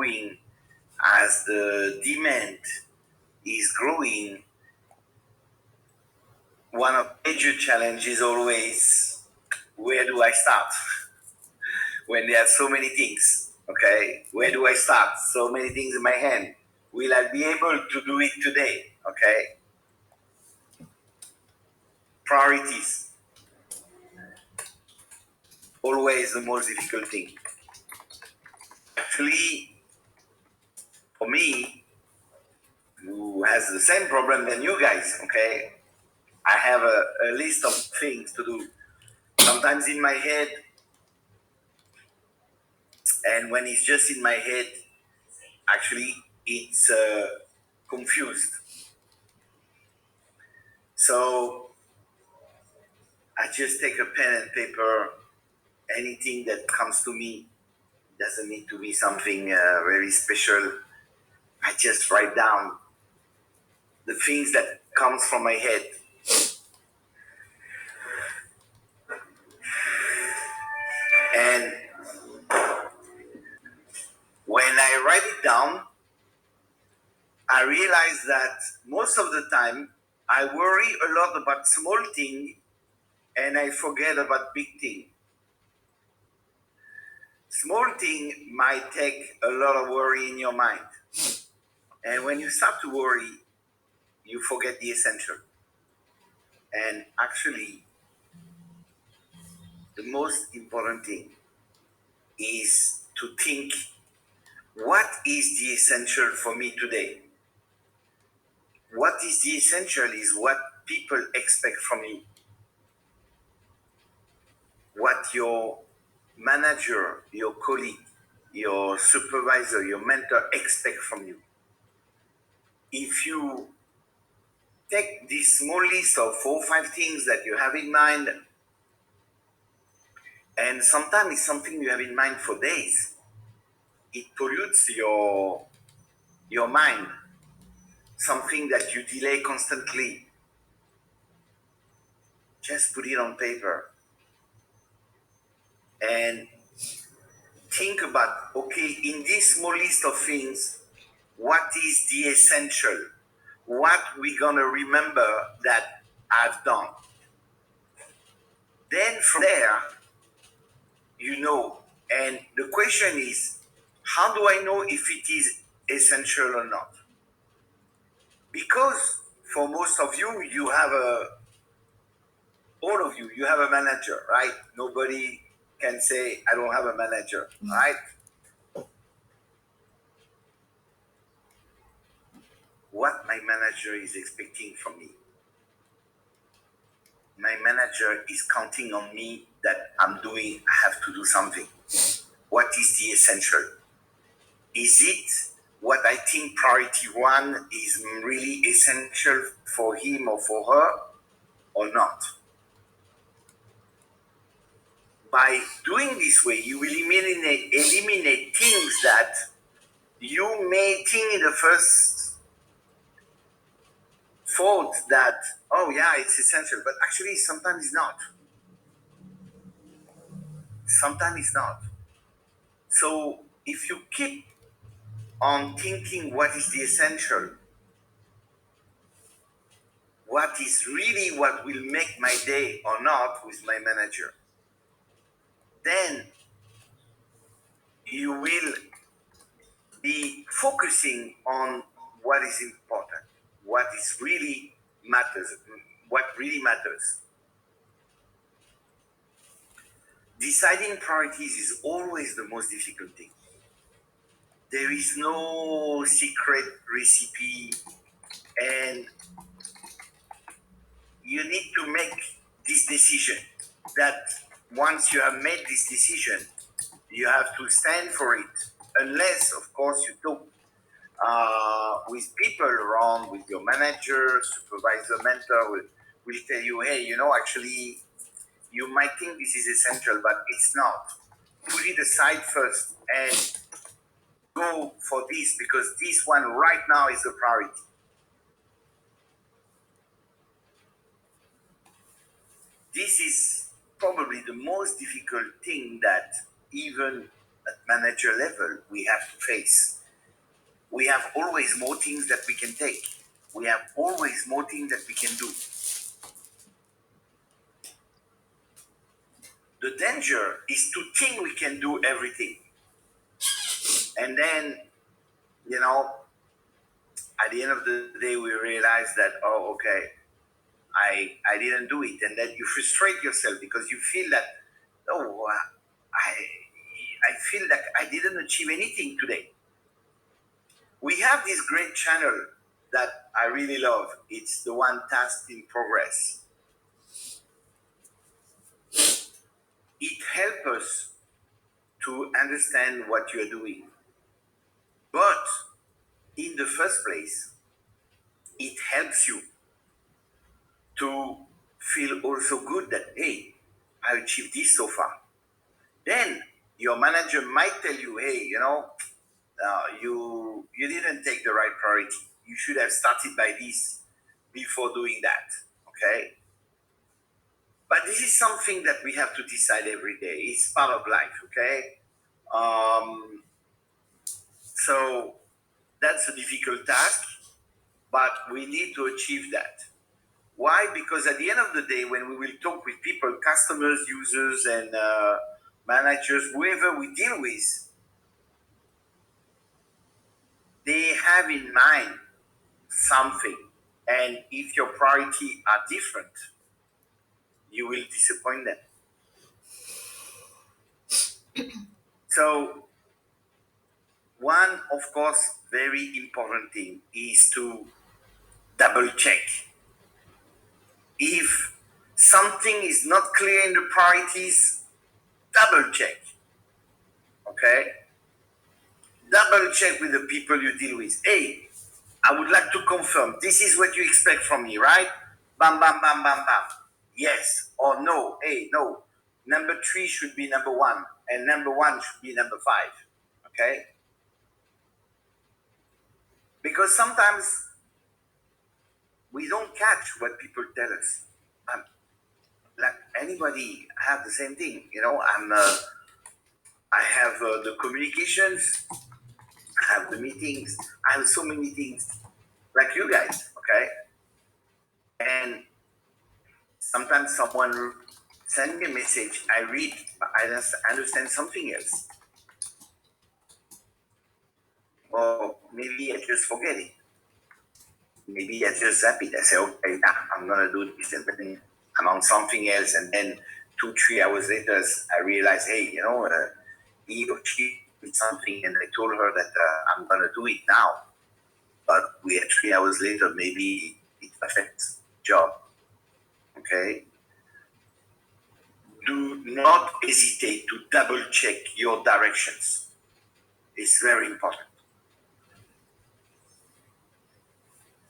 growing, as the demand is growing, one of the major challenges is always, where do I start? When there are so many things, okay? Where do I start? So many things in my hand. Will I be able to do it today? Okay? Priorities. Always the most difficult thing. Actually, for me, who has the same problem than you guys, okay? I have a list of things to do. Sometimes in my head, and when it's just in my head, actually it's confused. So I just take a pen and paper. Anything that comes to me doesn't need to be something very special. I just write down the things that comes from my head. And when I write it down, I realize that most of the time I worry a lot about small things and I forget about big things. Small thing might take a lot of worry in your mind. And when you start to worry, you forget the essential. And actually, the most important thing is to think, what is the essential for me today? What is the essential is what people expect from you. What your manager, your colleague, your supervisor, your mentor expect from you. If you take this small list of 4 or 5 things that you have in mind, and sometimes it's something you have in mind for days, it pollutes your mind, something that you delay constantly. Just put it on paper and think about, okay, in this small list of things, what is the essential? What we gonna remember that I've done? Then from there, you know. And the question is, how do I know if it is essential or not? Because for most of you, all of you have a manager, right? Nobody can say, I don't have a manager, right? What my manager is expecting from me. My manager is counting on me that I have to do something. What is the essential? Is it what I think priority one is really essential for him or for her or not? By doing this way, you will eliminate things that you may think in the first thought that, oh yeah, it's essential, but actually sometimes it's not. Sometimes it's not. So if you keep on thinking what is the essential, what is really what will make my day or not with my manager, then you will be focusing on what is important, what is really matters, what really matters. Deciding priorities is always the most difficult thing. There is no secret recipe, and you need to make this decision that once you have made this decision, you have to stand for it. Unless, of course, you talk with people around, with your manager, supervisor, mentor, will tell you, hey, actually, you might think this is essential, but it's not. Put it aside first and go for this, because this one right now is the priority. This is probably the most difficult thing that even at manager level we have to face. we have always more things that we can take. We have always more things that we can do. The danger is to think we can do everything. And then, you know, at the end of the day, we realize that, oh, okay, I didn't do it. And then you frustrate yourself because you feel that, oh, I feel like I didn't achieve anything today. We have this great channel that I really love. It's the one Task in Progress. It helps us to understand what you're doing. But in the first place, it helps you to feel also good that, hey, I achieved this so far. Then your manager might tell you, hey, you didn't take the right priority. You should have started by this before doing that. Okay? But this is something that we have to decide every day. It's part of life, okay? Um, so that's a difficult task, but we need to achieve that. Why? Because at the end of the day, when we will talk with people, customers, users, and managers, whoever we deal with, they have in mind something. And if your priorities are different, you will disappoint them. So, one, of course, very important thing is to double check. If something is not clear in the priorities, double check. Okay? Double check with the people you deal with. Hey, I would like to confirm this is what you expect from me, right? Bam, bam, bam, bam, bam. Yes or no. Hey, no. Number 3 should be number 1, and number 1 should be number 5. Okay? Because sometimes we don't catch what people tell us. Like anybody have the same thing, I have the communications, I have the meetings, I have so many things, like you guys, okay? And sometimes someone send me a message, I read, but I just understand something else, or maybe I just forget it. Maybe I just zap it. I say, okay, nah, I'm gonna do this, and then I'm on something else, and then 2-3 hours later, I realize, hey, he or she did something, and I told her that I'm gonna do it now. But we are 3 hours later, maybe it affects job. Okay. Do not hesitate to double check your directions. It's very important.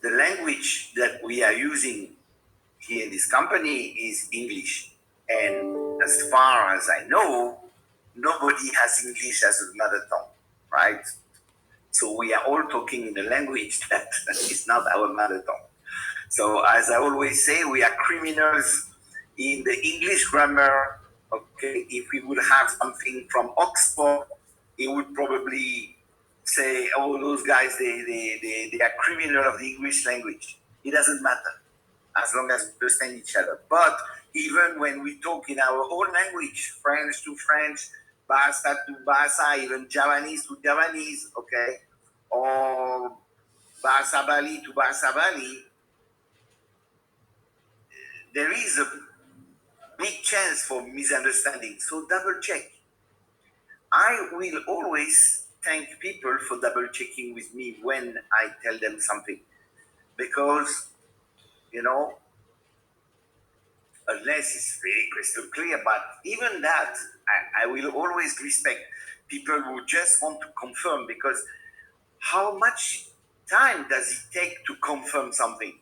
The language that we are using here in this company is English. And as far as I know, nobody has English as a mother tongue, right? So we are all talking in a language that is not our mother tongue. So as I always say, we are criminals in the English grammar. Okay, if we would have something from Oxford, it would probably say, oh, those guys, they are criminal of the English language. It doesn't matter as long as we understand each other. But even when we talk in our own language, French to French, Bahasa to Bahasa, even Javanese to Javanese, okay, or Bahasa Bali to Bahasa Bali, there is a big chance for misunderstanding. So double check. I will always thank people for double checking with me when I tell them something. Because, unless it's very crystal clear, but even that, I will always respect people who just want to confirm, because how much time does it take to confirm something?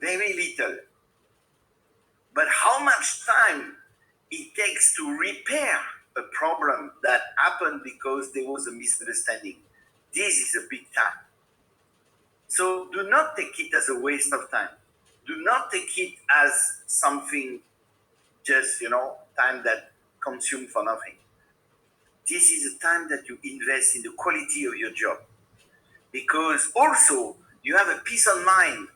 Very little. But how much time it takes to repair a problem that happened because there was a misunderstanding? This is a big time. So do not take it as a waste of time. Do not take it as something just, time that consumed for nothing. This is a time that you invest in the quality of your job. because also you have a peace of mind.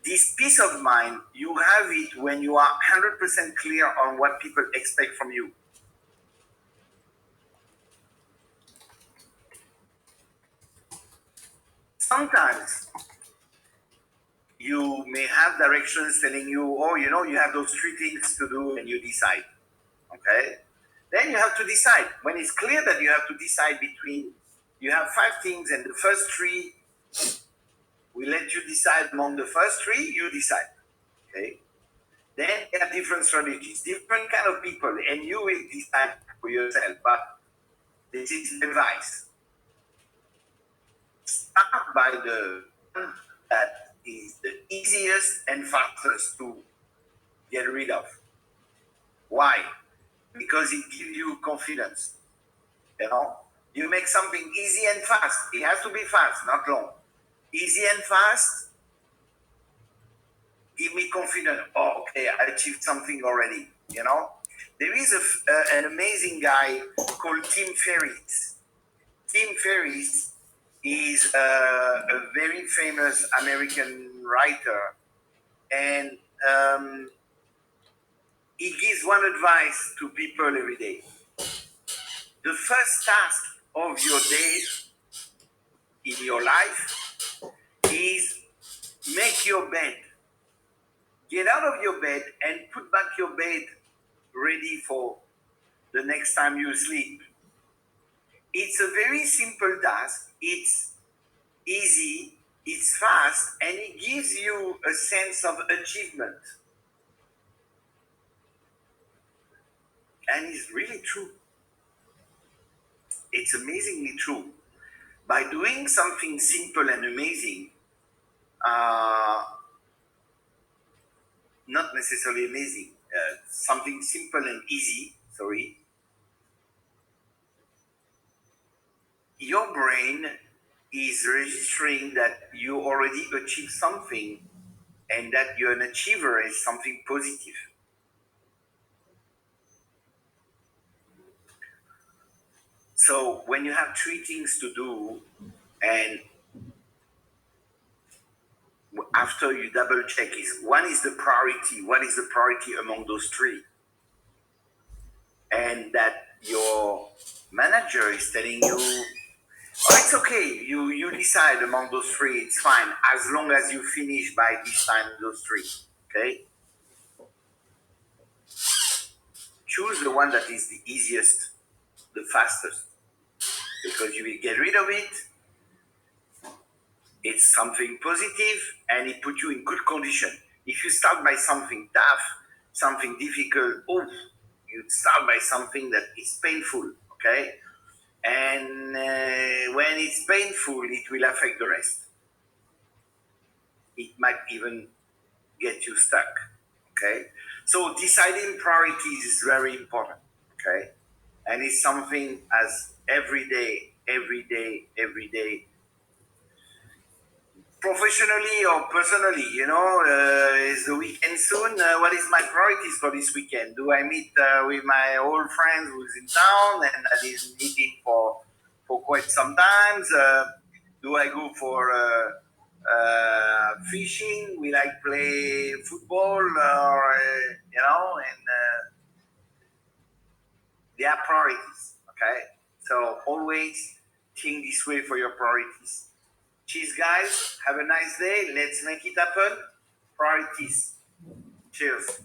This peace of mind, you have it when you are 100% clear on what people expect from you. Sometimes you may have directions telling you, oh, you have those three things to do and you decide. Okay? Then you have to decide. When it's clear that you have to decide between, you have five things and the first three, we let you decide among the first three, you decide. Okay? Then there are different strategies, different kind of people, and you will decide for yourself. But this is advice. Start by the one that is the easiest and fastest to get rid of. Why? Because it gives you confidence. You make something easy and fast. It has to be fast, not long. Easy and fast, give me confidence. Oh, okay, I achieved something already. There is an amazing guy called Tim Ferriss. Tim Ferriss is a very famous American writer, and he gives one advice to people every day. The first task of your day in your life is make your bed. Get out of your bed and put back your bed ready for the next time you sleep. It's a very simple task. It's easy, it's fast, and it gives you a sense of achievement. And it's really true. It's amazingly true. By doing something simple and amazing, not necessarily amazing, something simple and easy, your brain is registering that you already achieved something and that you're an achiever is something positive. So when you have three things to do and after you double check is one is the priority, what is the priority among those three? And that your manager is telling you, oh, it's okay, you decide among those three, it's fine, as long as you finish by this time those three. Okay? Choose the one that is the easiest, the fastest, because you will get rid of it. It's something positive and it puts you in good condition. If you start by something tough, something difficult, you start by something that is painful, okay? And when it's painful, it will affect the rest. It might even get you stuck, okay? So deciding priorities is very important, okay? And it's something as every day, professionally or personally, is the weekend soon. What is my priorities for this weekend? Do I meet with my old friends who's in town and that is meeting for quite some times? Do I go for fishing? Will I play football? Or, and they are priorities, okay? So always think this way for your priorities. Cheers, guys. Have a nice day. Let's make it happen. Priorities. Cheers.